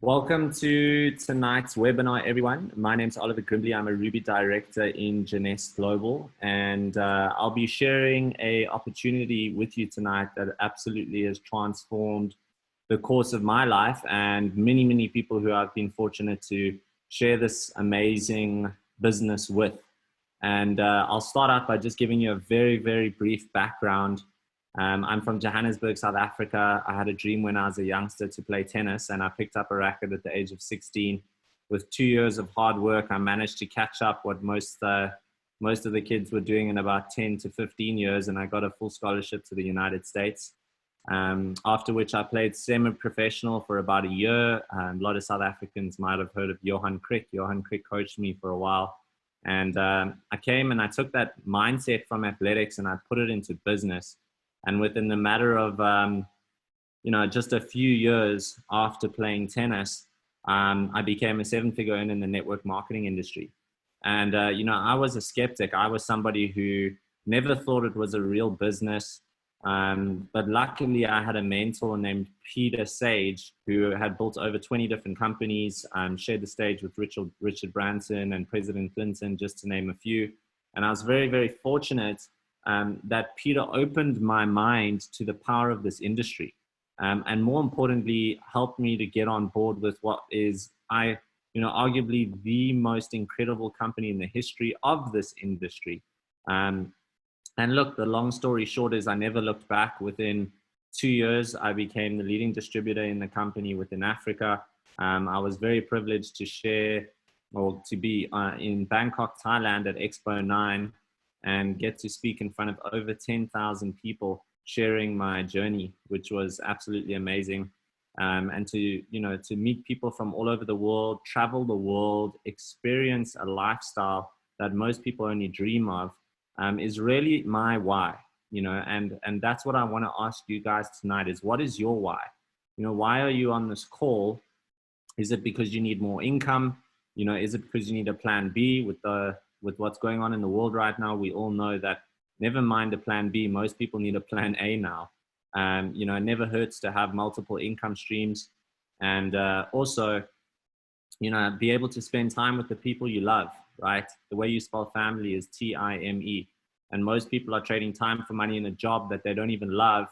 Welcome to tonight's webinar, everyone. My name is Oliver Grimbly. I'm a Ruby director in Jeunesse Global, and I'll be sharing an opportunity with you tonight that absolutely has transformed the course of my life and many people who I've been fortunate to share this amazing business with. And I'll start out by just giving you a very brief background. I'm from Johannesburg, South Africa. I had a dream when I was a youngster to play tennis, and I picked up a racket at the age of 16. With 2 years of hard work, I managed to catch up what most of the kids were doing in about 10 to 15 years, and I got a full scholarship to the United States. After which I played semi-professional for about a year. A lot of South Africans might have heard of Johan Crick. Johan Crick coached me for a while. And I came and I took that mindset from athletics and I put it into business. And within the matter of, just a few years after playing tennis, I became a seven-figure earner in the network marketing industry. And, I was a skeptic. I was somebody who never thought it was a real business. But luckily, I had a mentor named Peter Sage, who had built over 20 different companies, shared the stage with Richard Branson and President Clinton, just to name a few. And I was very fortunate that Peter opened my mind to the power of this industry. And more importantly, helped me to get on board with what is, arguably the most incredible company in the history of this industry. And look, the long story short is I never looked back. Within 2 years, I became the leading distributor in the company within Africa. I was very privileged to share or to be in Bangkok, Thailand at Expo 9 and get to speak in front of over 10,000 people sharing my journey, which was absolutely amazing. And to meet people from all over the world, travel the world, experience a lifestyle that most people only dream of, is really my why, and that's what I want to ask you guys tonight is, what is your why? Why are you on this call? Is it because you need more income? Is it because you need a plan B with what's going on in the world right now? We all know that never mind a plan B, most people need a plan A now. It never hurts to have multiple income streams, and also, be able to spend time with the people you love, right? The way you spell family is T-I-M-E. And most people are trading time for money in a job that they don't even love,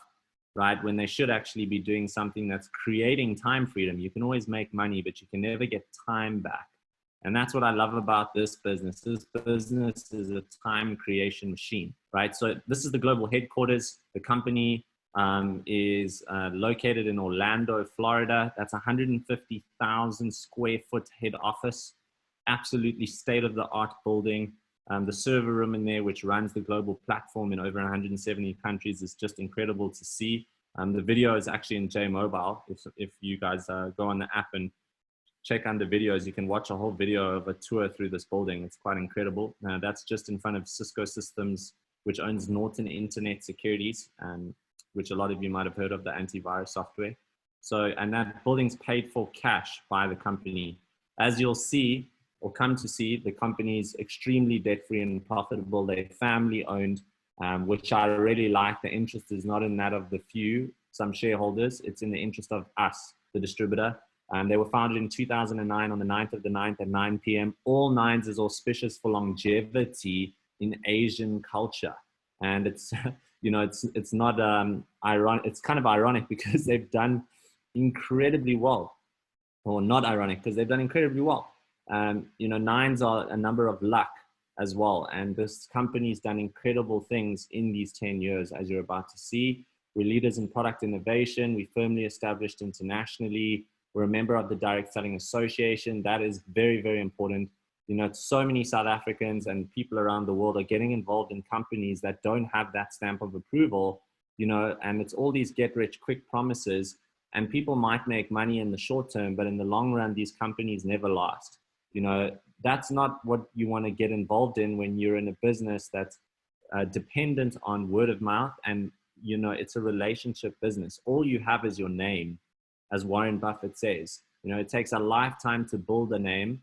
right? When they should actually be doing something that's creating time freedom. You can always make money, but you can never get time back. And that's what I love about this business. This business is a time creation machine, right? So this is the global headquarters. The company is located in Orlando, Florida. That's 150,000 square foot head office. Absolutely state-of-the-art building. The server room in there, which runs the global platform in over 170 countries, is just incredible to see. The video is actually in J-Mobile. If you guys go on the app and check under videos, you can watch a whole video of a tour through this building. It's quite incredible. That's just in front of Cisco Systems, which owns Norton Internet Securities, which a lot of you might have heard of, the antivirus software. So, and that building's paid for cash by the company. As you'll see, or come to see, the company is extremely debt-free and profitable. They're family-owned, which I really like. The interest is not in that of the few, some shareholders. It's in the interest of us, the distributor. They were founded in 2009 on the 9th of the 9th at 9 p.m. All nines is auspicious for longevity in Asian culture. And it's, it's not ironic. It's kind of ironic because they've done incredibly well, or not ironic because they've done incredibly well. Nines are a number of luck as well. And this company's done incredible things in these 10 years, as you're about to see. We're leaders in product innovation. We firmly established internationally. We're a member of the Direct Selling Association. That is very important. So many South Africans and people around the world are getting involved in companies that don't have that stamp of approval, and it's all these get rich quick promises, and people might make money in the short term, but in the long run, these companies never last. That's not what you want to get involved in when you're in a business that's dependent on word of mouth, and it's a relationship business. All you have is your name, as Warren Buffett says. It takes a lifetime to build a name,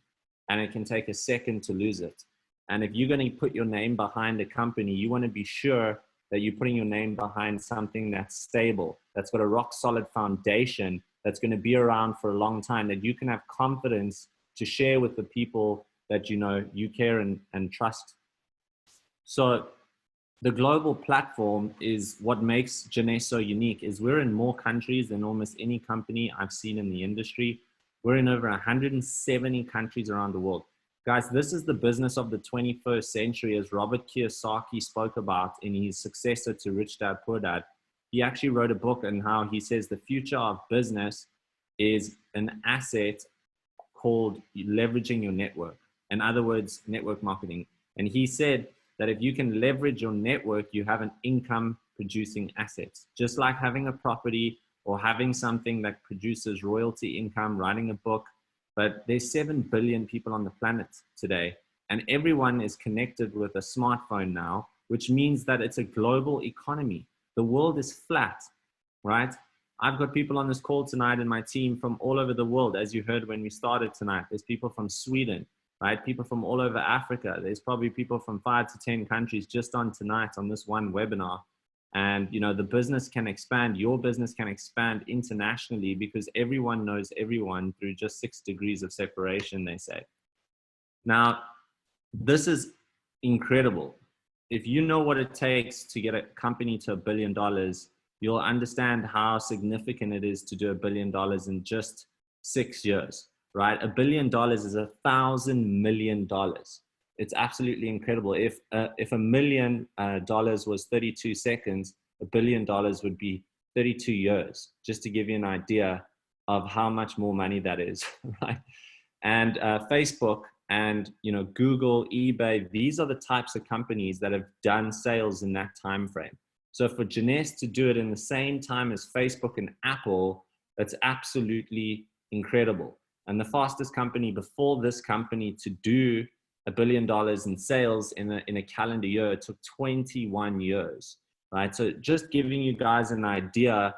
and it can take a second to lose it. And if you're going to put your name behind a company, you want to be sure that you're putting your name behind something that's stable, that's got a rock solid foundation, that's going to be around for a long time, that you can have confidence to share with the people that you care and trust. So the global platform is what makes Jeunesse so unique. Is we're in more countries than almost any company I've seen in the industry. We're in over 170 countries around the world. Guys, this is the business of the 21st century, as Robert Kiyosaki spoke about in his successor to Rich Dad Poor Dad. He actually wrote a book on how he says the future of business is an asset called leveraging your network. In other words, network marketing. And he said that if you can leverage your network, you have an income producing asset. Just like having a property or having something that produces royalty income, writing a book. But there's 7 billion people on the planet today, and everyone is connected with a smartphone now, which means that it's a global economy. The world is flat, right? I've got people on this call tonight in my team from all over the world. As you heard when we started tonight, there's people from Sweden, right? People from all over Africa. There's probably people from 5 to 10 countries just on tonight on this one webinar. And the business can expand, your business can expand internationally because everyone knows everyone through just 6 degrees of separation, they say. Now, this is incredible. If you know what it takes to get a company to $1 billion, you'll understand how significant it is to do $1 billion in just 6 years, right? $1 billion is $1,000 million. It's absolutely incredible. If $1 million was 32 seconds, $1 billion would be 32 years, just to give you an idea of how much more money that is, right? And Facebook and Google, eBay, these are the types of companies that have done sales in that time frame. So for Jeunesse to do it in the same time as Facebook and Apple, that's absolutely incredible. And the fastest company before this company to do $1 billion in sales in a calendar year, it took 21 years, right? So just giving you guys an idea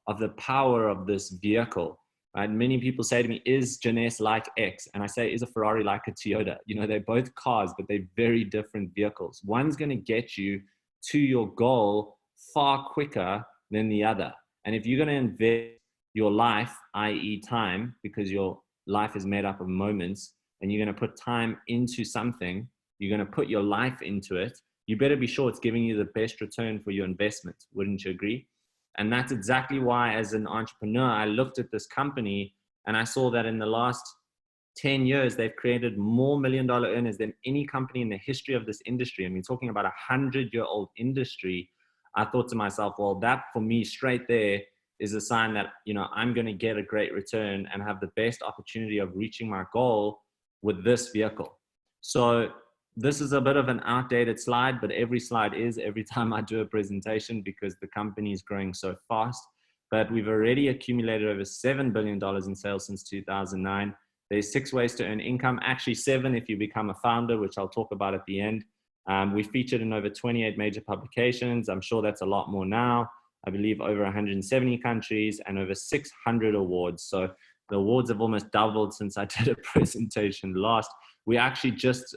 of the power of this vehicle, right? Many people say to me, is Jeunesse like X? And I say, is a Ferrari like a Toyota? They're both cars, but they're very different vehicles. One's going to get you to your goal far quicker than the other. And if you're going to invest your life, i.e. time, because your life is made up of moments, and you're going to put time into something, you're going to put your life into it, you better be sure it's giving you the best return for your investment. Wouldn't you agree? And that's exactly why, as an entrepreneur, I looked at this company and I saw that in the last 10 years, they've created more $1 million earners than any company in the history of this industry. I mean, talking about 100-year-old industry. I thought to myself, well, that for me straight there is a sign that, I'm going to get a great return and have the best opportunity of reaching my goal with this vehicle. So this is a bit of an outdated slide, but every slide is every time I do a presentation because the company is growing so fast. But we've already accumulated over $7 billion in sales since 2009. There's 6 ways to earn income, actually 7 if you become a founder, which I'll talk about at the end. We featured in over 28 major publications. I'm sure that's a lot more now. I believe over 170 countries and over 600 awards. So the awards have almost doubled since I did a presentation last. We actually just,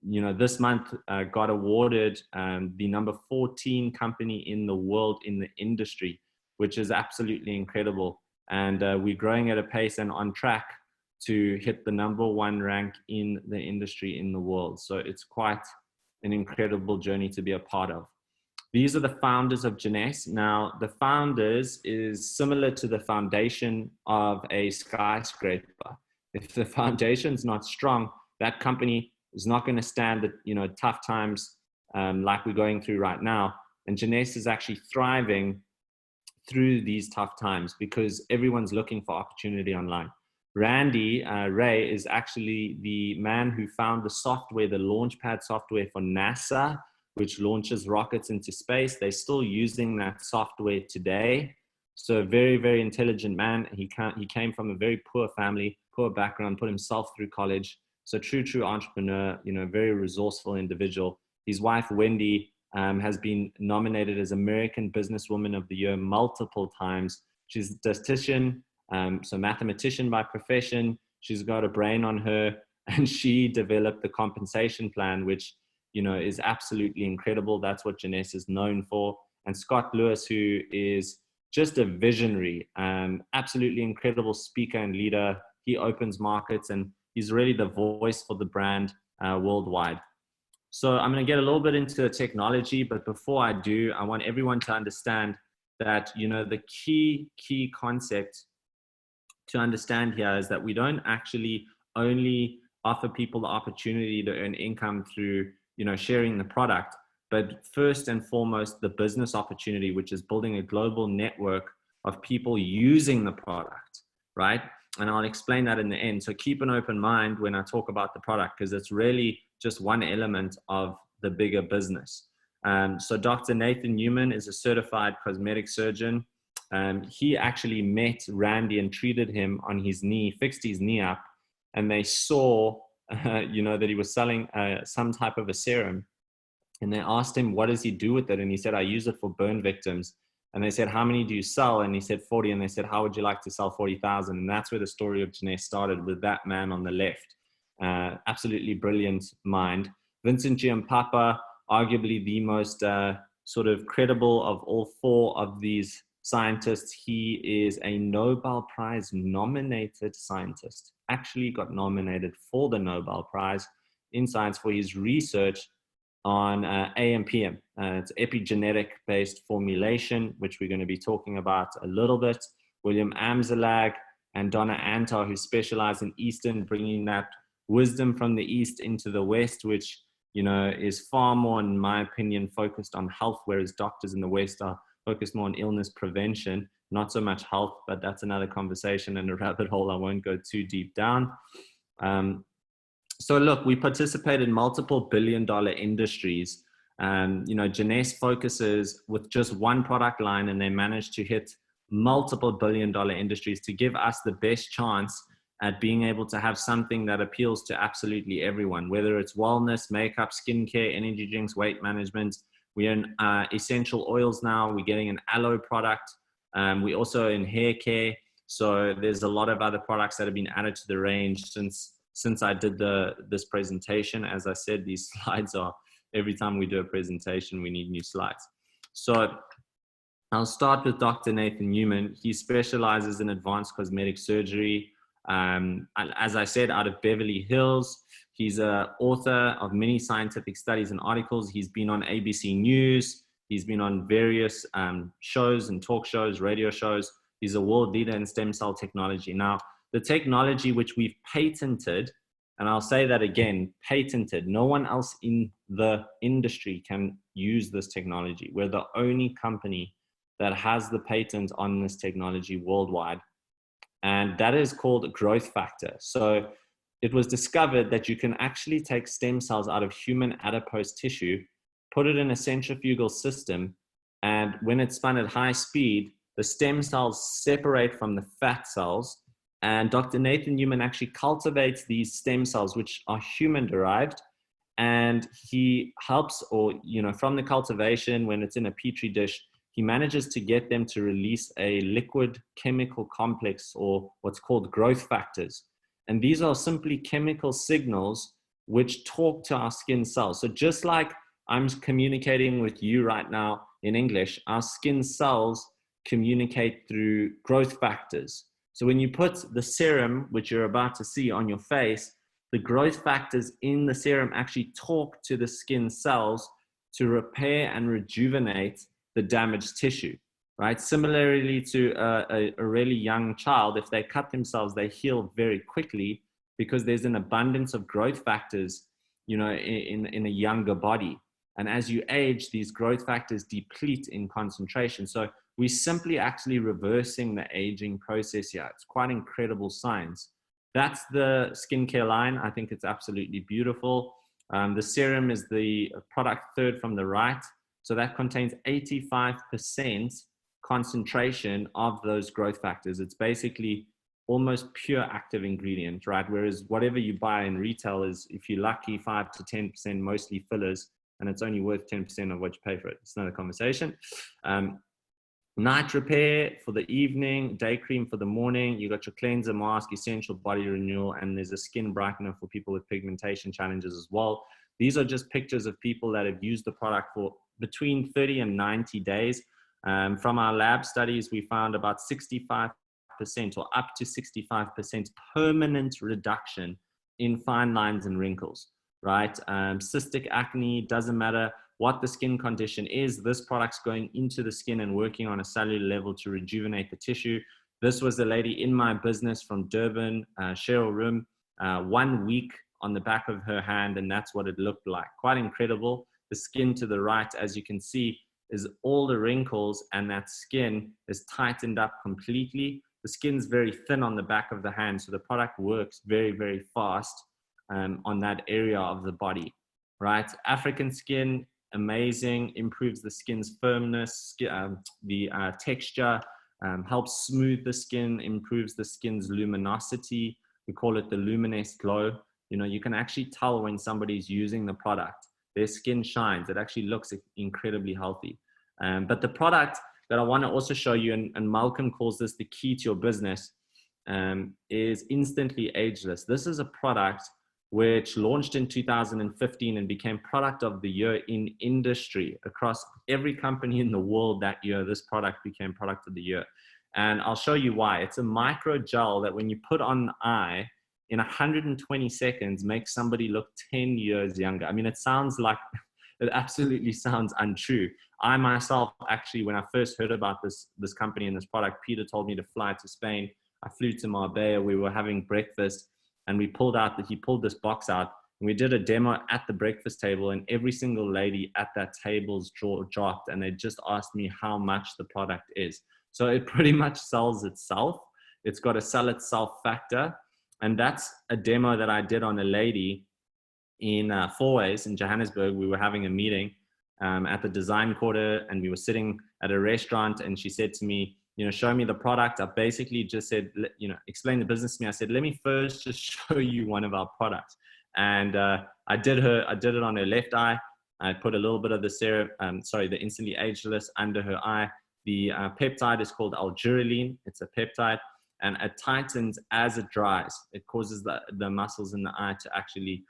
this month got awarded the number 14 company in the world in the industry, which is absolutely incredible. And we're growing at a pace and on track to hit the number 1 rank in the industry in the world. So it's quite an incredible journey to be a part of. These are the founders of Jeunesse. Now, the founders is similar to the foundation of a skyscraper. If the foundation's not strong, that company is not going to stand the tough times like we're going through right now. And Jeunesse is actually thriving through these tough times because everyone's looking for opportunity online. Randy Ray is actually the man who found the software, the Launchpad software for NASA, which launches rockets into space. They're still using that software today. So a very, very intelligent man. He came from a very poor family, poor background, put himself through college. So true entrepreneur, very resourceful individual. His wife, Wendy, has been nominated as American Businesswoman of the Year multiple times. She's a dietitian, so mathematician by profession. She's got a brain on her, and she developed the compensation plan, which is absolutely incredible. That's what Jeunesse is known for. And Scott Lewis, who is just a visionary, absolutely incredible speaker and leader. He opens markets, and he's really the voice for the brand worldwide. So I'm going to get a little bit into the technology, but before I do, I want everyone to understand that, you know, the key concept to understand here is that we don't actually only offer people the opportunity to earn income through, you know, sharing the product, but first and foremost, the business opportunity, which is building a global network of people using the product, right? And I'll explain that in the end. So keep an open mind when I talk about the product, because it's really just one element of the bigger business. So Dr. Nathan Newman is a certified cosmetic surgeon. He actually met Randy and treated him on his knee, fixed his knee up, and they saw, you know, that he was selling some type of a serum. And they asked him, what does he do with it? And he said, I use it for burn victims. And they said, how many do you sell? And he said, 40. And they said, how would you like to sell 40,000? And that's where the story of Jeunesse started, with that man on the left. Absolutely brilliant mind. Vincent Giampapa, arguably the most sort of credible of all four of these scientists. He is a Nobel Prize nominated scientist, actually got nominated for the Nobel Prize in science for his research on AMPM. It's epigenetic based formulation, which we're going to be talking about a little bit. William Amzalag and Donna Antar, who specialize in Eastern, bringing that wisdom from the East into the West, which, you know, is far more, in my opinion, focused on health, whereas doctors in the West are focused more on illness prevention, not so much health, but that's another conversation and a rabbit hole I won't go too deep down. So look, we participate in multiple billion-dollar industries. You know, Jeunesse focuses with just one product line, and they manage to hit multiple billion-dollar industries to give us the best chance at being able to have something that appeals to absolutely everyone, whether it's wellness, makeup, skincare, energy drinks, weight management. We're in essential oils now. We're getting an aloe product. We also in hair care. So there's a lot of other products that have been added to the range since I did this presentation. As I said, these slides are, every time we do a presentation, we need new slides. So I'll start with Dr. Nathan Newman. He specializes in advanced cosmetic surgery. As I said, out of Beverly Hills. He's an author of many scientific studies and articles. He's been on ABC News. He's been on various shows and talk shows, radio shows. He's a world leader in stem cell technology. Now, the technology which we've patented, and I'll say that again, patented. No one else in the industry can use this technology. We're the only company that has the patent on this technology worldwide. And that is called growth factor. So it was discovered that you can actually take stem cells out of human adipose tissue, put it in a centrifugal system, and when it's spun at high speed, the stem cells separate from the fat cells. And Dr. Nathan Newman actually cultivates these stem cells, which are human derived. And he helps, or, you know, from the cultivation, when it's in a petri dish, he manages to get them to release a liquid chemical complex, or what's called growth factors. And these are simply chemical signals which talk to our skin cells. So just like I'm communicating with you right now in English, our skin cells communicate through growth factors. So when you put the serum, which you're about to see on your face, the growth factors in the serum actually talk to the skin cells to repair and rejuvenate the damaged tissue, right? Similarly to a really young child, if they cut themselves, they heal very quickly because there's an abundance of growth factors, you know, in a younger body. And as you age, these growth factors deplete in concentration. So we're simply actually reversing the aging process here. It's quite incredible science. That's the skincare line. I think it's absolutely beautiful. The serum is the product third from the right. So that contains 85% concentration of those growth factors. It's basically almost pure active ingredient, right? Whereas whatever you buy in retail is, if you're lucky, 5 to 10% mostly fillers, and it's only worth 10% of what you pay for it. It's another conversation. Night repair for the evening, day cream for the morning. You got your cleanser mask, essential body renewal, and there's a skin brightener for people with pigmentation challenges as well. These are just pictures of people that have used the product for between 30 and 90 days. From our lab studies, we found about 65% or up to 65% permanent reduction in fine lines and wrinkles, right? Cystic acne, doesn't matter what the skin condition is, this product's going into the skin and working on a cellular level to rejuvenate the tissue. This was a lady in my business from Durban, Cheryl Room, 1 week on the back of her hand, and that's what it looked like. Quite incredible. The skin to the right, as you can see, is all the wrinkles, and that skin is tightened up completely. The skin's very thin on the back of the hand, so the product works very, very fast on that area of the body, right? African skin, amazing, improves the skin's firmness, the texture, helps smooth the skin, improves the skin's luminosity. We call it the luminous glow. You know, you can actually tell when somebody's using the product. Their skin shines. It actually looks incredibly healthy. But the product that I want to also show you, and Malcolm calls this the key to your business, is instantly ageless. This is a product which launched in 2015 and became product of the year in industry across every company in the world that year. This product became product of the year. And I'll show you why. It's a micro gel that when you put on the eye, in 120 seconds makes somebody look 10 years younger. I mean, it sounds like, it absolutely sounds untrue. I myself, actually, when I first heard about this company and this product, Peter told me to fly to Spain. I flew to Marbella. We were having breakfast, and he pulled this box out, and we did a demo at the breakfast table, and every single lady at that table's jaw dropped, and they just asked me how much the product is. So it pretty much sells itself. It's got a sell itself factor. And that's a demo that I did on a lady in Fourways in Johannesburg. We were having a meeting at the design quarter, and we were sitting at a restaurant, and she said to me, you know, show me the product. I basically just said, you know, explain the business to me. I said, let me first just show you one of our products. And I did it on her left eye. I put a little bit of the serum, the instantly ageless under her eye. The peptide is called algiraline. It's a peptide, and it tightens as it dries. It causes the muscles in the eye to actually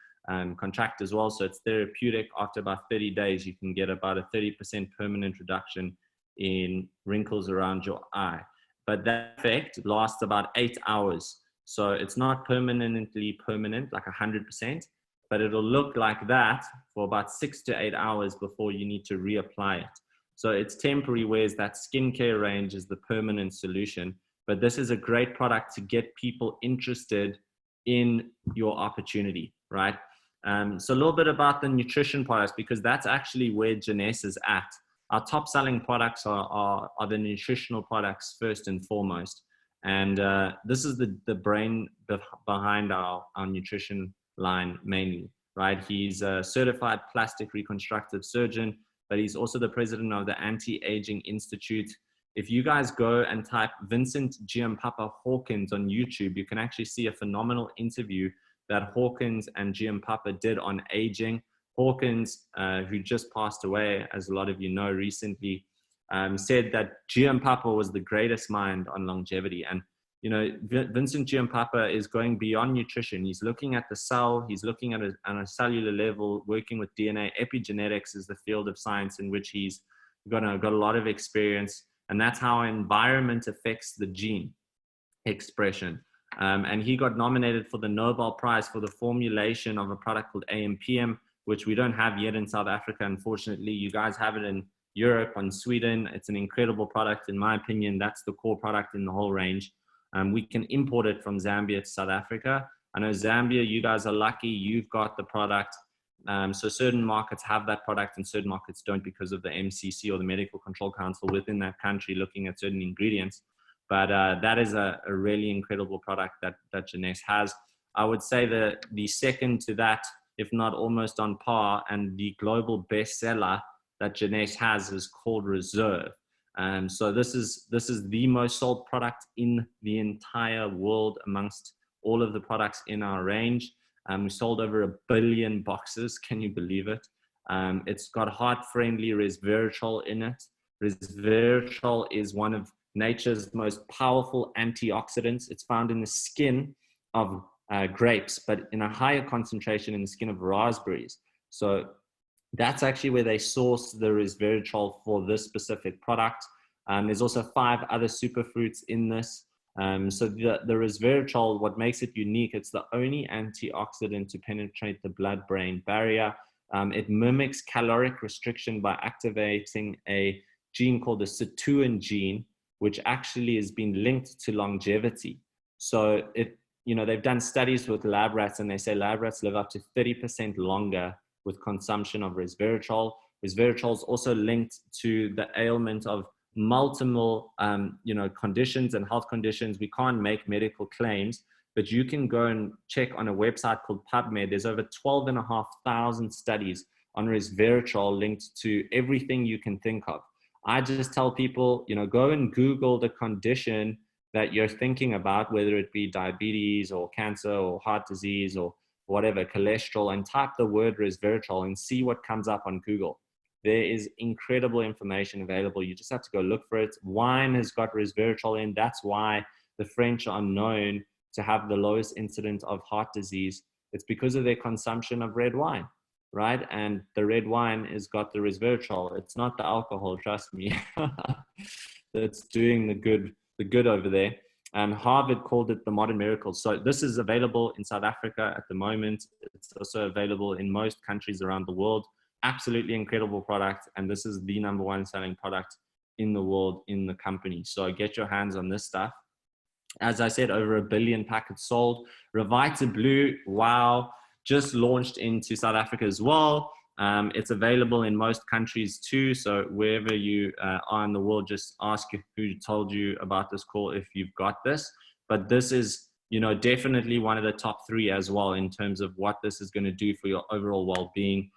contract as well. So it's therapeutic. After about 30 days, you can get about a 30% permanent reduction in wrinkles around your eye. But that effect lasts about 8 hours. So it's not permanently permanent, like 100%, but it'll look like that for about 6 to 8 hours before you need to reapply it. So it's temporary, whereas that skincare range is the permanent solution. But this is a great product to get people interested in your opportunity, right? So a little bit about the nutrition products, because that's actually where Jeunesse is at. Our top selling products are the nutritional products first and foremost. And this is the brain behind our nutrition line mainly, right? He's a certified plastic reconstructive surgeon, but he's also the president of the Anti-Aging Institute. If you guys go and type Vincent Giampapa Hawkins on YouTube, you can actually see a phenomenal interview that Hawkins and Giampapa did on aging. Hawkins, who just passed away, as a lot of you know recently, said that Giampapa was the greatest mind on longevity. And, you know, Vincent Giampapa is going beyond nutrition. He's looking at the cell. He's looking at it on a cellular level, working with DNA. Epigenetics is the field of science in which he's got a lot of experience. And that's how environment affects the gene expression. And he got nominated for the Nobel Prize for the formulation of a product called AMPM, which we don't have yet in South Africa, unfortunately. You guys have it in Europe and Sweden. It's an incredible product. In my opinion, that's the core product in the whole range. We can import it from Zambia to South Africa. I know Zambia, you guys are lucky. You've got the product. So certain markets have that product and certain markets don't because of the MCC or the Medical Control Council within that country looking at certain ingredients. But that is a really incredible product that Jeunesse has. I would say that the second to that, if not almost on par, and the global bestseller that Jeunesse has is called Reserve. So this is the most sold product in the entire world amongst all of the products in our range. We sold over 1 billion boxes. Can you believe it? It's got heart-friendly resveratrol in it. Resveratrol is one of nature's most powerful antioxidants. It's found in the skin of grapes, but in a higher concentration in the skin of raspberries. So that's actually where they source the resveratrol for this specific product. There's also 5 other superfruits in this. So the resveratrol, what makes it unique, it's the only antioxidant to penetrate the blood-brain barrier. It mimics caloric restriction by activating a gene called the sirtuin gene, which actually has been linked to longevity. So they've done studies with lab rats, and they say lab rats live up to 30% longer with consumption of resveratrol. Resveratrol is also linked to the ailment of multiple conditions and health conditions. We can't make medical claims, but you can go and check on a website called PubMed. There's over 12,500 studies on resveratrol linked to everything you can think of. I just tell people, go and Google the condition that you're thinking about, whether it be diabetes or cancer or heart disease or whatever, cholesterol, and type the word resveratrol and see what comes up on Google. There is incredible information available. You just have to go look for it. Wine has got resveratrol in. That's why the French are known to have the lowest incidence of heart disease. It's because of their consumption of red wine, right? And the red wine has got the resveratrol. It's not the alcohol, trust me. That's doing the good over there. Harvard called it the modern miracle. So this is available in South Africa at the moment. It's also available in most countries around the world. Absolutely incredible product. And this is the #1 selling product in the world in the company. So get your hands on this stuff. As I said, over 1 billion packets sold. Revita Blue, wow, just launched into South Africa as well. It's available in most countries too. So wherever you are in the world, just ask who told you about this call if you've got this. But this is, definitely one of the top 3 as well in terms of what this is going to do for your overall well-being.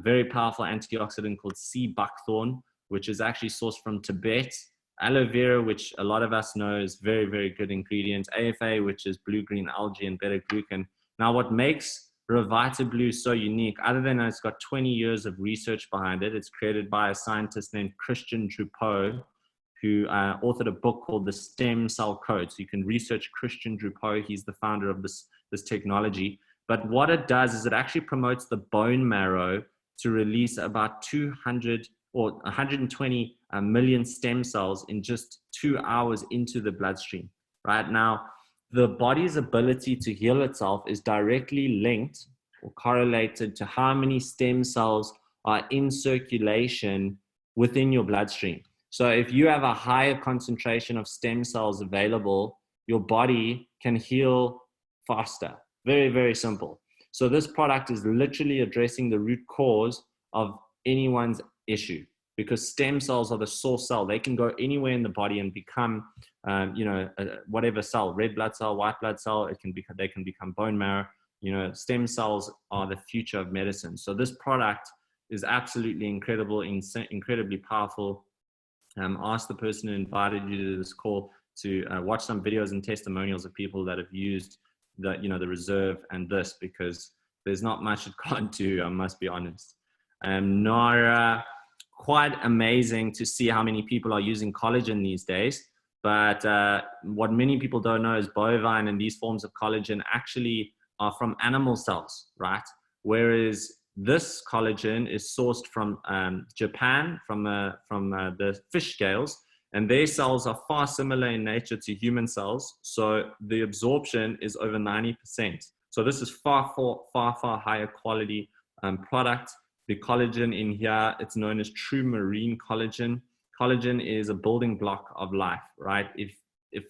Very powerful antioxidant called sea buckthorn, which is actually sourced from Tibet. Aloe vera, which a lot of us know is very, very good ingredient. AFA, which is blue-green algae and beta-glucan. Now, what makes Revita Blue so unique, other than it's got 20 years of research behind it, it's created by a scientist named Christian Drupeau, who authored a book called The Stem Cell Code. So you can research Christian Drupeau. He's the founder of this technology. But what it does is it actually promotes the bone marrow to release about 200 or 120 million stem cells in just 2 hours into the bloodstream. Right now, the body's ability to heal itself is directly linked or correlated to how many stem cells are in circulation within your bloodstream. So if you have a higher concentration of stem cells available, your body can heal faster. Very, very simple. So this product is literally addressing the root cause of anyone's issue, because stem cells are the source cell. They can go anywhere in the body and become, whatever cell, red blood cell, white blood cell. They can become bone marrow. Stem cells are the future of medicine. So this product is absolutely incredible, incredibly powerful. Ask the person who invited you to this call to watch some videos and testimonials of people that have used the reserve and this, because there's not much it can't do, I must be honest. Nara, quite amazing to see how many people are using collagen these days. But what many people don't know is bovine and these forms of collagen actually are from animal cells, right? Whereas this collagen is sourced from Japan, from the fish scales, and their cells are far similar in nature to human cells. So the absorption is over 90%. So this is far higher quality product. The collagen in here, it's known as true marine collagen. Collagen is a building block of life, right? If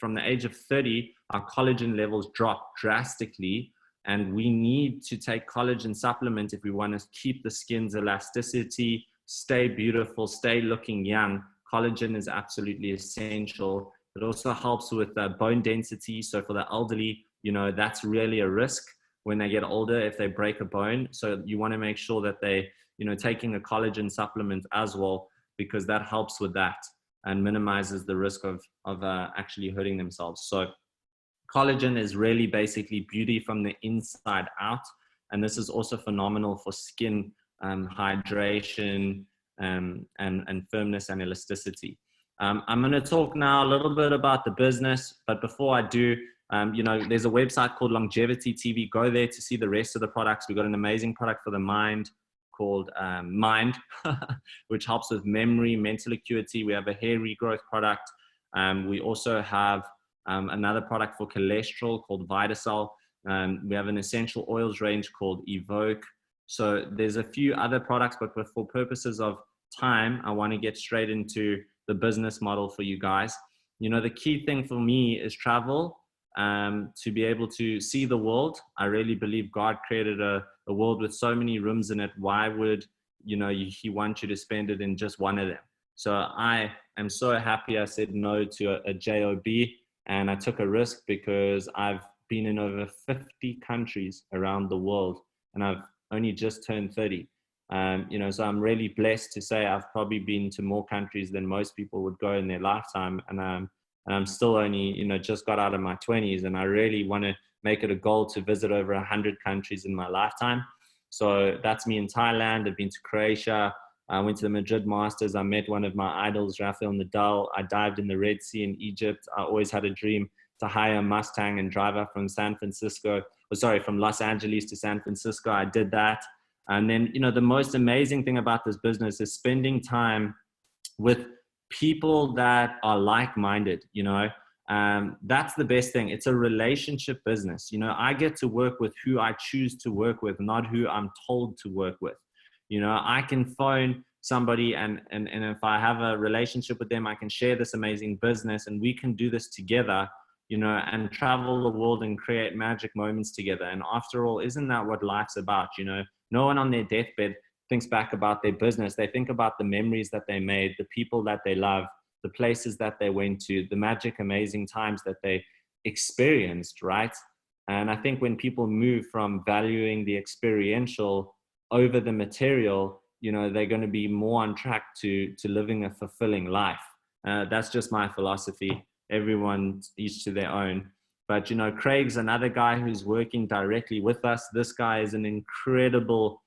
from the age of 30, our collagen levels drop drastically, and we need to take collagen supplement if we want to keep the skin's elasticity, stay beautiful, stay looking young. Collagen is absolutely essential. It also helps with bone density. So for the elderly, that's really a risk when they get older if they break a bone. So you want to make sure that they, taking a collagen supplement as well, because that helps with that and minimizes the risk of actually hurting themselves. So collagen is really basically beauty from the inside out. And this is also phenomenal for skin hydration, and firmness and elasticity. I'm going to talk now a little bit about the business, but before I do, there's a website called Longevity TV. Go there to see the rest of the products. We've got an amazing product for the mind called Mind, which helps with memory, mental acuity. We have a hair regrowth product. We also have another product for cholesterol called Vitacell. We have an essential oils range called Evoke. So there's a few other products, but for purposes of time, I want to get straight into the business model for you guys. You know, the key thing for me is travel, to be able to see the world. I really believe God created a world with so many rooms in it. Why would, you know, he want you to spend it in just one of them? So I am so happy I said no to a job, and I took a risk because I've been in over 50 countries around the world, and I've only just turned 30. You know, so I'm really blessed to say I've probably been to more countries than most people would go in their lifetime. And I'm still only, you know, just got out of my 20s, and I really want to make it a goal to visit over 100 countries in my lifetime. So that's me in Thailand. I've been to Croatia. I went to the Madrid Masters. I met one of my idols, Rafael Nadal. I dived in the Red Sea in Egypt. I always had a dream to hire a Mustang and drive up from from Los Angeles to San Francisco. I did that. And then, you know, the most amazing thing about this business is spending time with people that are like-minded. You know, that's the best thing. It's a relationship business. You know, I get to work with who I choose to work with, not who I'm told to work with. You know, I can phone somebody and if I have a relationship with them, I can share this amazing business, and we can do this together, you know, and travel the world and create magic moments together. And after all, isn't that what life's about? You know, no one on their deathbed thinks back about their business. They think about the memories that they made, the people that they love, the places that they went to, the magic, amazing times that they experienced, right? And I think when people move from valuing the experiential over the material, you know, they're going to be more on track to living a fulfilling life. That's just my philosophy. Everyone, each to their own. But, you know, Craig's another guy who's working directly with us. This guy is an incredible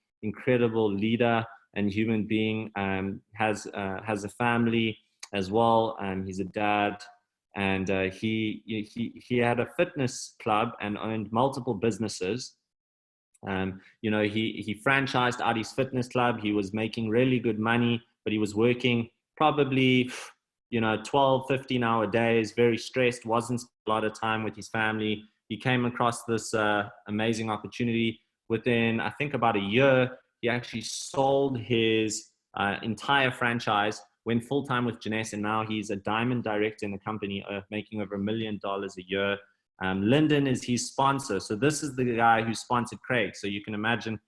leader and human being. Has a family as well. He's a dad, and he had a fitness club and owned multiple businesses. You know, he franchised out his fitness club. He was making really good money, but he was working probably, you know, 12, 15-hour days, very stressed, wasn't a lot of time with his family. He came across this amazing opportunity. Within, I think, about a year, he actually sold his entire franchise, went full-time with Jeunesse, and now he's a diamond director in the company, making over $1 million a year. Lyndon is his sponsor. So this is the guy who sponsored Craig. So you can imagine,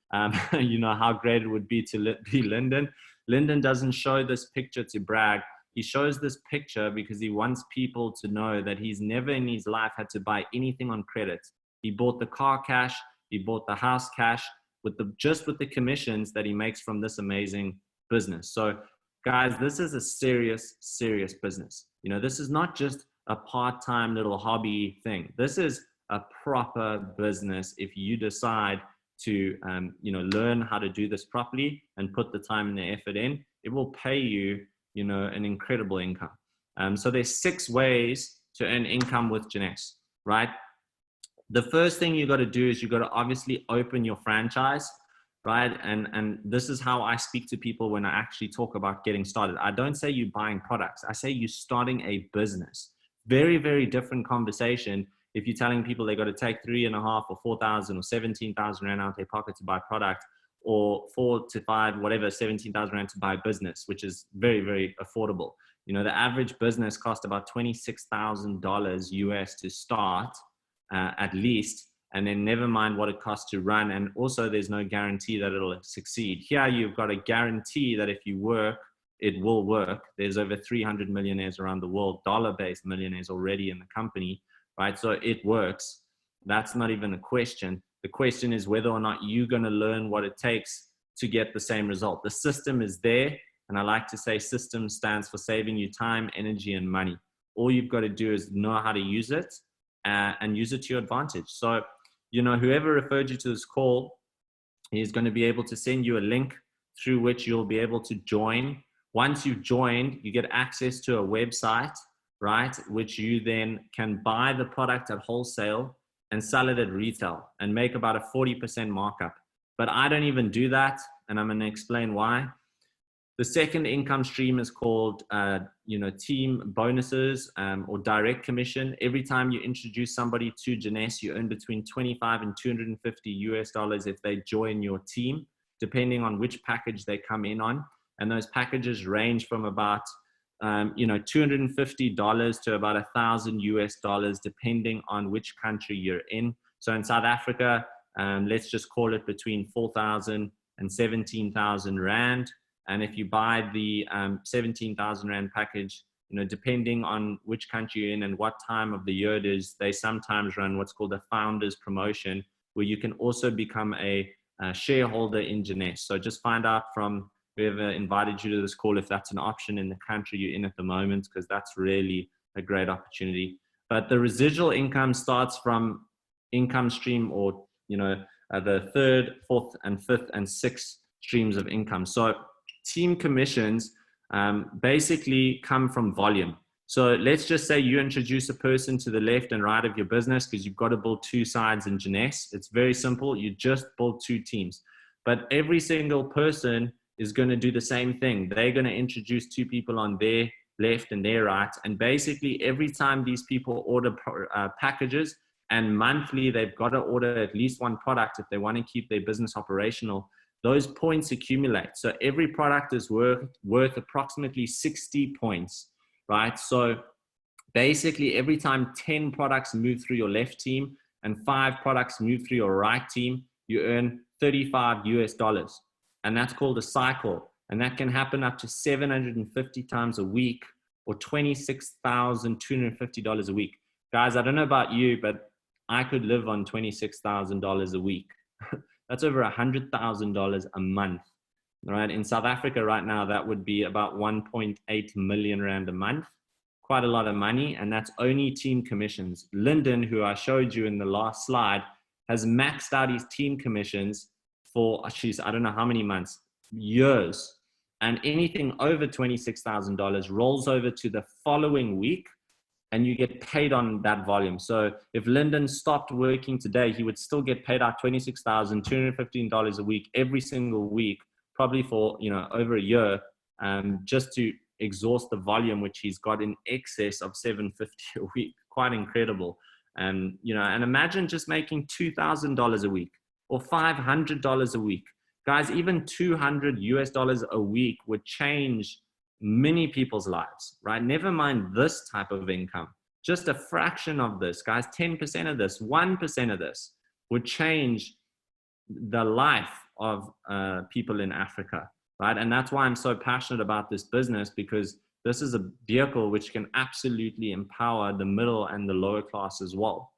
you know, how great it would be to be Lyndon. Lyndon doesn't show this picture to brag. He shows this picture because he wants people to know that he's never in his life had to buy anything on credit. He bought the car cash. He bought the house cash just with the commissions that he makes from this amazing business. So guys, this is a serious business. You know, this is not just a part-time little hobby thing. This is a proper business. If you decide to, you know, learn how to do this properly and put the time and the effort in, it will pay you, you know, an incredible income. So there's 6 ways to earn income with Jeunesse, right? The first thing you got to do is you got to obviously open your franchise, right? And this is how I speak to people when I actually talk about getting started. I don't say you buying products. I say you starting a business. Very, very different conversation if you're telling people they got to take 3.5 or 4,000 or 17,000 rand out of their pocket to buy product, or 4 to 5, whatever, 17,000 rand to buy business, which is very, very affordable. You know, the average business cost about $26,000 US to start, at least, and then never mind what it costs to run. And also there's no guarantee that it'll succeed. Here you've got a guarantee that if you work, it will work. There's over 300 millionaires around the world, dollar-based millionaires already in the company, right? So it works. That's not even a question. The question is whether or not you're going to learn what it takes to get the same result. The system is there. And I like to say system stands for saving you time, energy, and money. All you've got to do is know how to use it and use it to your advantage. So, you know, whoever referred you to this call is going to be able to send you a link through which you'll be able to join. Once you've joined, you get access to a website, right? Which you then can buy the product at wholesale and sell it at retail and make about a 40% markup. But I don't even do that. and I'm going to explain why. The second income stream is called, team bonuses or direct commission. Every time you introduce somebody to Jeunesse, you earn between 25 and 250 US dollars if they join your team, depending on which package they come in on. And those packages range from about, $250 to about 1,000 US dollars, depending on which country you're in. So in South Africa, let's just call it between 4,000 and 17,000 Rand. And if you buy the 17,000 Rand package, depending on which country you're in and what time of the year it is, they sometimes run what's called a founders promotion, where you can also become a shareholder in Jeunesse. So just find out from whoever invited you to this call if that's an option in the country you're in at the moment, because that's really a great opportunity. But the residual income starts from income stream, or the third, fourth, and fifth, and sixth streams of income. So team commissions basically come from volume. So let's just say you introduce a person to the left and right of your business, because you've got to build two sides in Jeunesse. It's very simple. You just build two teams, but every single person is going to do the same thing. They're going to introduce two people on their left and their right. And basically every time these people order packages, and monthly they've got to order at least one product if they want to keep their business operational, those points accumulate. So every product is worth approximately 60 points, right? So basically every time 10 products move through your left team and 5 products move through your right team, you earn 35 US dollars. And that's called a cycle. And that can happen up to 750 times a week, or $26,250 a week. Guys, I don't know about you, but I could live on $26,000 a week. That's over $100,000 a month, right? In South Africa right now, that would be about 1.8 million Rand a month. Quite a lot of money, and that's only team commissions. Lyndon, who I showed you in the last slide, has maxed out his team commissions for, I don't know how many months, years. And anything over $26,000 rolls over to the following week, and you get paid on that volume. So if Lyndon stopped working today, he would still get paid out $26,215 a week, every single week, probably for over a year, just to exhaust the volume, which he's got in excess of $750 a week. Quite incredible. And imagine just making $2,000 a week or $500 a week. Guys, even 200 US dollars a week would change many people's lives, right? Never mind this type of income. Just a fraction of this, guys, 10% of this, 1% of this would change the life of people in Africa, right? And that's why I'm so passionate about this business, because this is a vehicle which can absolutely empower the middle and the lower class as well.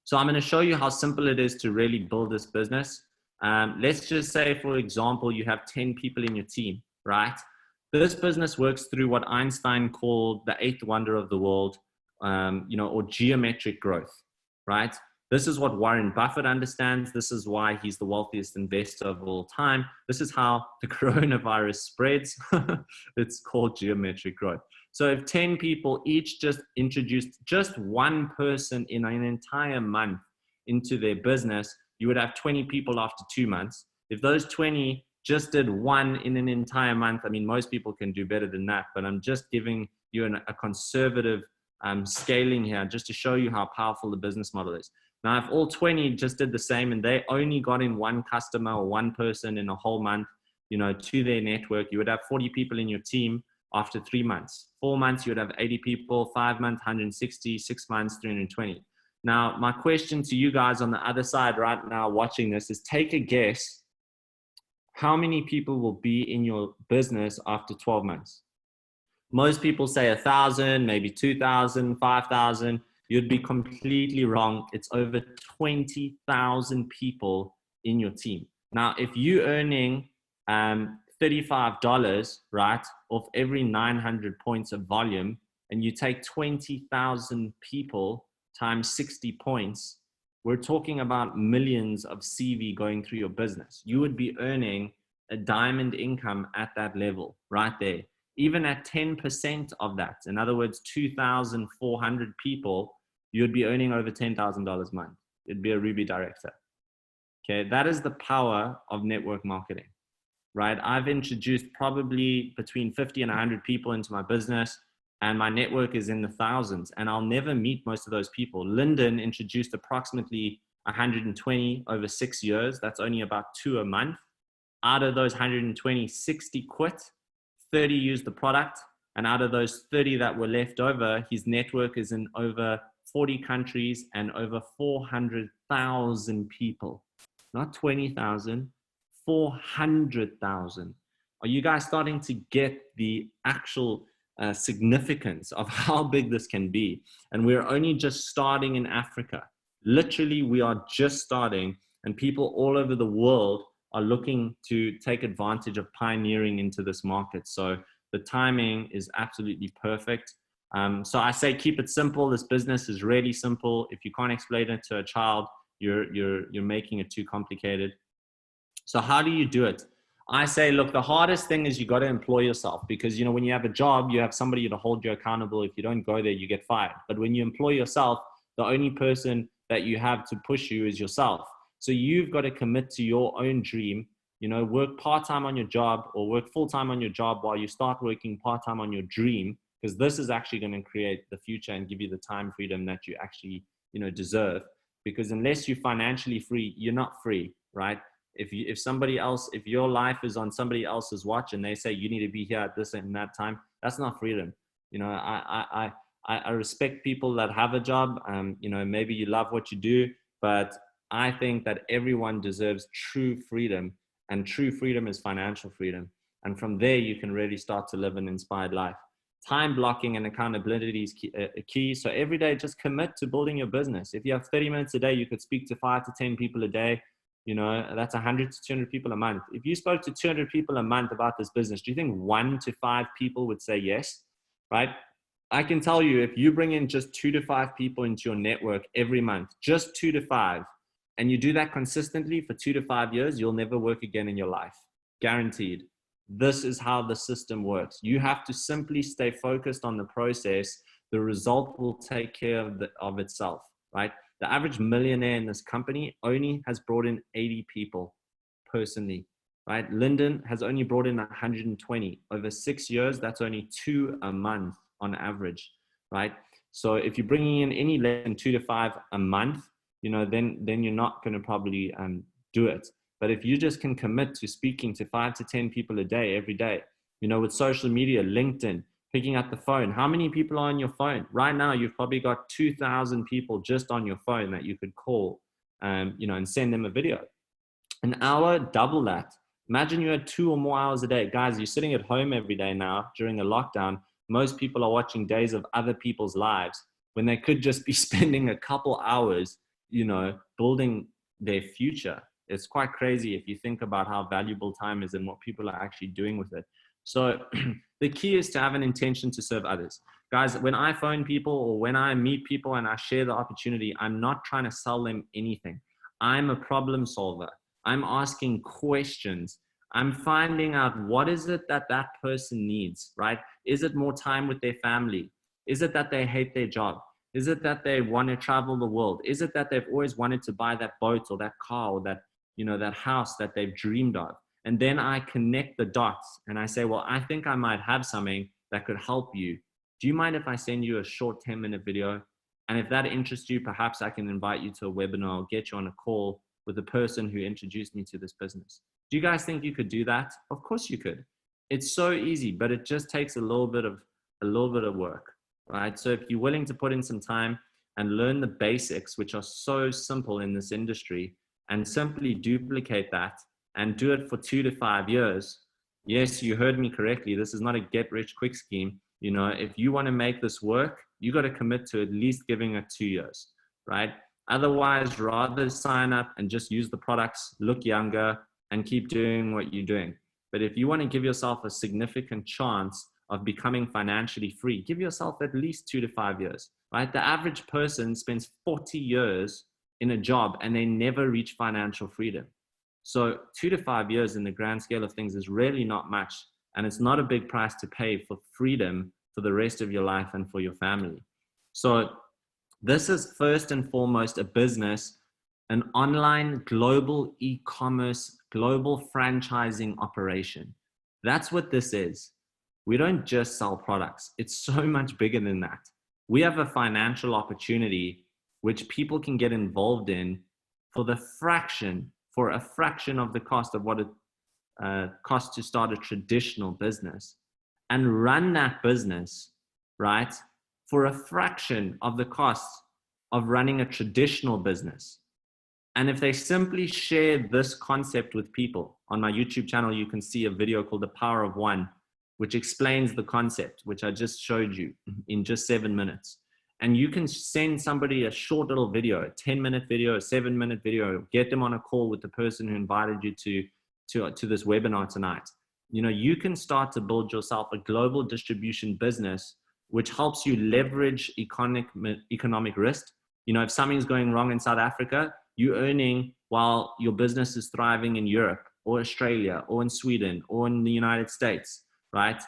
So I'm going to show you how simple it is to really build this business. Let's just say, for example, you have 10 people in your team, right? This business works through what Einstein called the eighth wonder of the world, or geometric growth, right? This is what Warren Buffett understands. This is why he's the wealthiest investor of all time. This is how the coronavirus spreads. It's called geometric growth. So if 10 people each just introduced just one person in an entire month into their business, you would have 20 people after 2 months. If those 20 just did one in an entire month, I mean, most people can do better than that, but I'm just giving you a conservative scaling here just to show you how powerful the business model is. Now, if all 20 just did the same and they only got in one customer or one person in a whole month, to their network, you would have 40 people in your team after 3 months. 4 months, you would have 80 people, 5 months, 160, 6 months, 320. Now, my question to you guys on the other side right now watching this is, take a guess. How many people will be in your business after 12 months? Most people say 1,000, maybe 2,000, 5,000. You'd be completely wrong. It's over 20,000 people in your team. Now, if you're earning $35, right, off every 900 points of volume, and you take 20,000 people times 60 points, we're talking about millions of CV going through your business. You would be earning a diamond income at that level right there. Even at 10% of that, in other words, 2,400 people, you'd be earning over $10,000 a month. It'd be a Ruby director. Okay, that is the power of network marketing, right? I've introduced probably between 50 and 100 people into my business, and my network is in the thousands, and I'll never meet most of those people. Lyndon introduced approximately 120 over 6 years. That's only about 2 a month. Out of those 120, 60 quit, 30 used the product, and out of those 30 that were left over, his network is in over 40 countries and over 400,000 people. Not 20,000, 400,000. Are you guys starting to get the actual significance of how big this can be? And we're only just starting in Africa. Literally, we are just starting, and people all over the world are looking to take advantage of pioneering into this market. So the timing is absolutely perfect. So I say keep it simple. This business is really simple. If you can't explain it to a child, you're making it too complicated. So how do you do it? I say, look, the hardest thing is you got to employ yourself, because, you know, when you have a job, you have somebody to hold you accountable. If you don't go there, you get fired. But when you employ yourself, the only person that you have to push you is yourself. So you've got to commit to your own dream, you know, work part-time on your job or work full-time on your job while you start working part-time on your dream, because this is actually going to create the future and give you the time freedom that you actually, you know, deserve. Because unless you're financially free, you're not free, right? If somebody else, if your life is on somebody else's watch and they say you need to be here at this and that time, that's not freedom. You know, I respect people that have a job. You know, maybe you love what you do, but I think that everyone deserves true freedom, and true freedom is financial freedom. And from there, you can really start to live an inspired life. Time blocking and accountability is key. So every day, just commit to building your business. If you have 30 minutes a day, you could speak to 5 to 10 people a day. You know, that's 100 to 200 people a month. If you spoke to 200 people a month about this business, do you think 1 to 5 people would say yes? Right? I can tell you, if you bring in just 2 to 5 people into your network every month, just 2 to 5, and you do that consistently for 2 to 5 years, you'll never work again in your life. Guaranteed. This is how the system works. You have to simply stay focused on the process. The result will take care of itself, right? The average millionaire in this company only has brought in 80 people personally, right? Lyndon has only brought in 120. Over 6 years, that's only 2 a month on average, right? So if you're bringing in any less than 2 to 5 a month, you know, then you're not going to probably do it. But if you just can commit to speaking to 5 to 10 people a day, every day, you know, with social media, LinkedIn, picking up the phone. How many people are on your phone? Right now, you've probably got 2,000 people just on your phone that you could call, you know, and send them a video. An hour, double that. Imagine you had 2 or more hours a day. Guys, you're sitting at home every day now during a lockdown. Most people are watching days of other people's lives when they could just be spending a couple hours, you know, building their future. It's quite crazy if you think about how valuable time is and what people are actually doing with it. So the key is to have an intention to serve others. Guys, when I phone people or when I meet people and I share the opportunity, I'm not trying to sell them anything. I'm a problem solver. I'm asking questions. I'm finding out what is it that that person needs, right? Is it more time with their family? Is it that they hate their job? Is it that they want to travel the world? Is it that they've always wanted to buy that boat or that car or that, you know, that house that they've dreamed of? And then I connect the dots and I say, well, I think I might have something that could help you. Do you mind if I send you a short 10-minute video? And if that interests you, perhaps I can invite you to a webinar or get you on a call with the person who introduced me to this business. Do you guys think you could do that? Of course you could. It's so easy, but it just takes a little bit of work, right? So if you're willing to put in some time and learn the basics, which are so simple in this industry, and simply duplicate that and do it for 2 to 5 years. Yes, you heard me correctly. This is not a get rich quick scheme. You know, if you want to make this work, you got to commit to at least giving it 2 years, right? Otherwise, rather sign up and just use the products, look younger, and keep doing what you're doing. But if you want to give yourself a significant chance of becoming financially free, give yourself at least 2 to 5 years, right? The average person spends 40 years in a job and they never reach financial freedom. So 2 to 5 years in the grand scale of things is really not much. And it's not a big price to pay for freedom for the rest of your life and for your family. So this is first and foremost a business an online global e-commerce, global franchising operation. That's what this is. We don't just sell products. It's so much bigger than that. We have a financial opportunity which people can get involved in for a fraction of the cost of what it costs to start a traditional business, and run that business, right, for a fraction of the cost of running a traditional business. And if they simply share this concept with people, on my YouTube channel, you can see a video called The Power of One, which explains the concept, which I just showed you in just 7 minutes. And you can send somebody a short little video, a 10-minute video, a 7-minute video, get them on a call with the person who invited you to this webinar tonight. You know, you can start to build yourself a global distribution business, which helps you leverage economic risk. You know, if something's going wrong in South Africa, you're earning while your business is thriving in Europe or Australia or in Sweden or in the United States, right?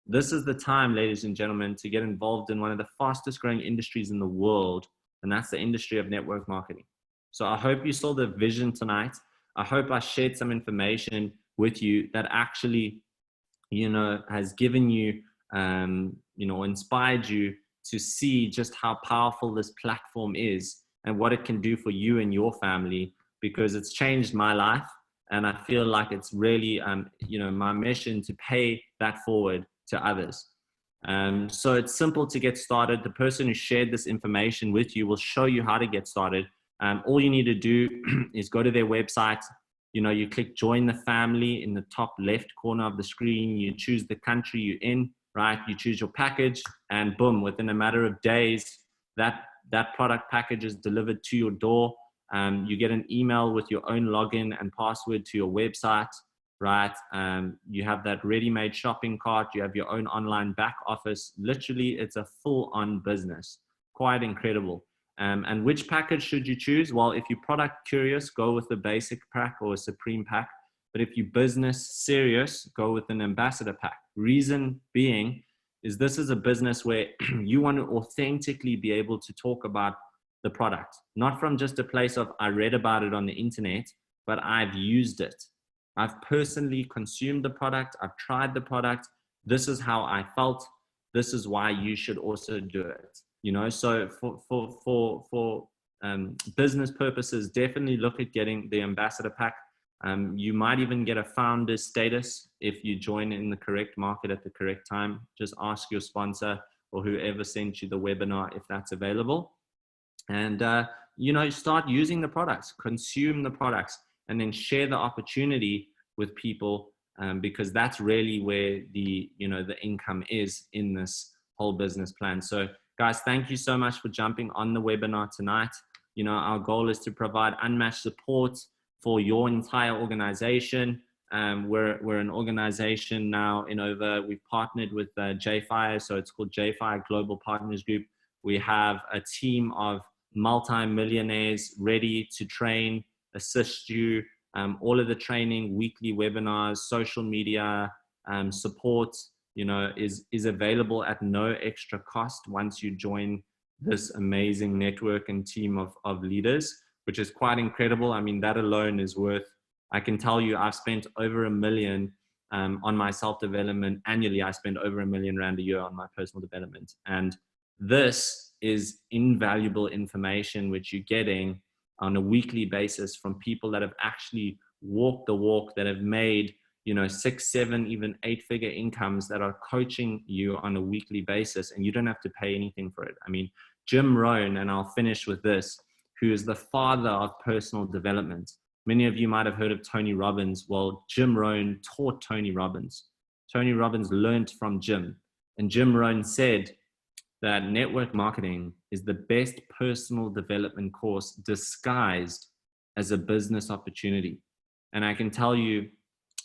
This is the time, ladies and gentlemen, to get involved in one of the fastest growing industries in the world, and that's the industry of network marketing. So I hope you saw the vision tonight. I hope I shared some information with you that actually, you know, has given you, you know, inspired you to see just how powerful this platform is and what it can do for you and your family, because it's changed my life. And I feel like it's really, you know, my mission to pay that forward to others. So it's simple to get started. The person who shared this information with you will show you how to get started. All you need to do is go to their website. You know, you click join the family in the top left corner of the screen. You choose the country you're in, right? You choose your package, and boom, within a matter of days, that product package is delivered to your door. You get an email with your own login and password to your website, right? You have that ready-made shopping cart. You have your own online back office. Literally, it's a full-on business. Quite incredible. And which package should you choose? Well, if you're product curious, go with the basic pack or a supreme pack. But if you're business serious, go with an ambassador pack. Reason being is this is a business where you want to authentically be able to talk about the product, not from just a place of I read about it on the internet, but I've used it. I've personally consumed the product. I've tried the product. This is how I felt. This is why you should also do it. You know, so for business purposes, definitely look at getting the ambassador pack. You might even get a founder status if you join in the correct market at the correct time. Just ask your sponsor or whoever sent you the webinar if that's available. And, you know, start using the products, consume the products, and then share the opportunity with people, because that's really where the, you know, the income is in this whole business plan. So guys, thank you so much for jumping on the webinar tonight. You know, our goal is to provide unmatched support for your entire organization. We're an organization now in we've partnered with JFire, so it's called JFire Global Partners Group. We have a team of multi-millionaires ready to train, assist you, all of the training, weekly webinars, social media support, you know, is available at no extra cost once you join this amazing network and team of leaders, which is quite incredible. I mean, that alone is worth, I can tell you, I've spent over $1 million on my self-development. Annually, I spend over R1 million a year on my personal development. And this is invaluable information which you're getting on a weekly basis from people that have actually walked the walk, that have made, you know, 6, 7, even 8-figure incomes, that are coaching you on a weekly basis, and you don't have to pay anything for it. I mean, Jim Rohn, and I'll finish with this, who is the father of personal development. Many of you might have heard of Tony Robbins. Well, Jim Rohn taught Tony Robbins. Tony Robbins learned from Jim. And Jim Rohn said that network marketing is the best personal development course disguised as a business opportunity. And I can tell you,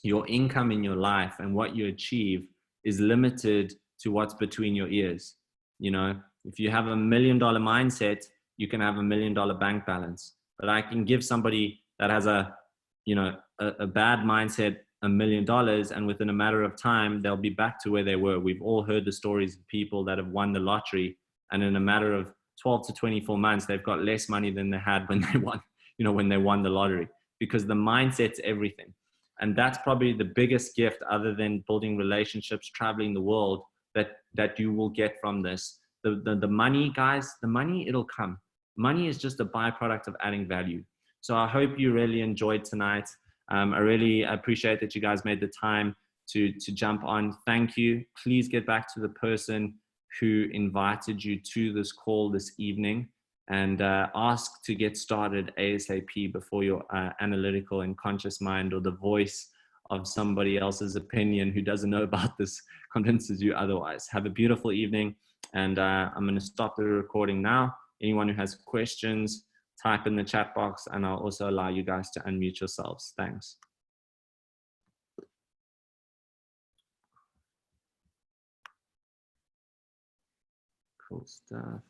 your income in your life and what you achieve is limited to what's between your ears. You know, if you have $1 million mindset, you can have $1 million bank balance. But I can give somebody that has a bad mindset $1 million, and within a matter of time, they'll be back to where they were. We've all heard the stories of people that have won the lottery, and in a matter of 12 to 24 months, they've got less money than they had when they won. when they won the lottery, because the mindset's everything. And that's probably the biggest gift, other than building relationships, traveling the world, that you will get from this. The money, guys, the money, it'll come. Money is just a byproduct of adding value. So I hope you really enjoyed tonight. I really appreciate that you guys made the time to jump on. Thank you. Please get back to the person who invited you to this call this evening, and ask to get started ASAP before your analytical and conscious mind, or the voice of somebody else's opinion who doesn't know about this, convinces you otherwise. Have a beautiful evening, and I'm going to stop the recording now. Anyone who has questions, type in the chat box, and I'll also allow you guys to unmute yourselves. Thanks. Cool stuff.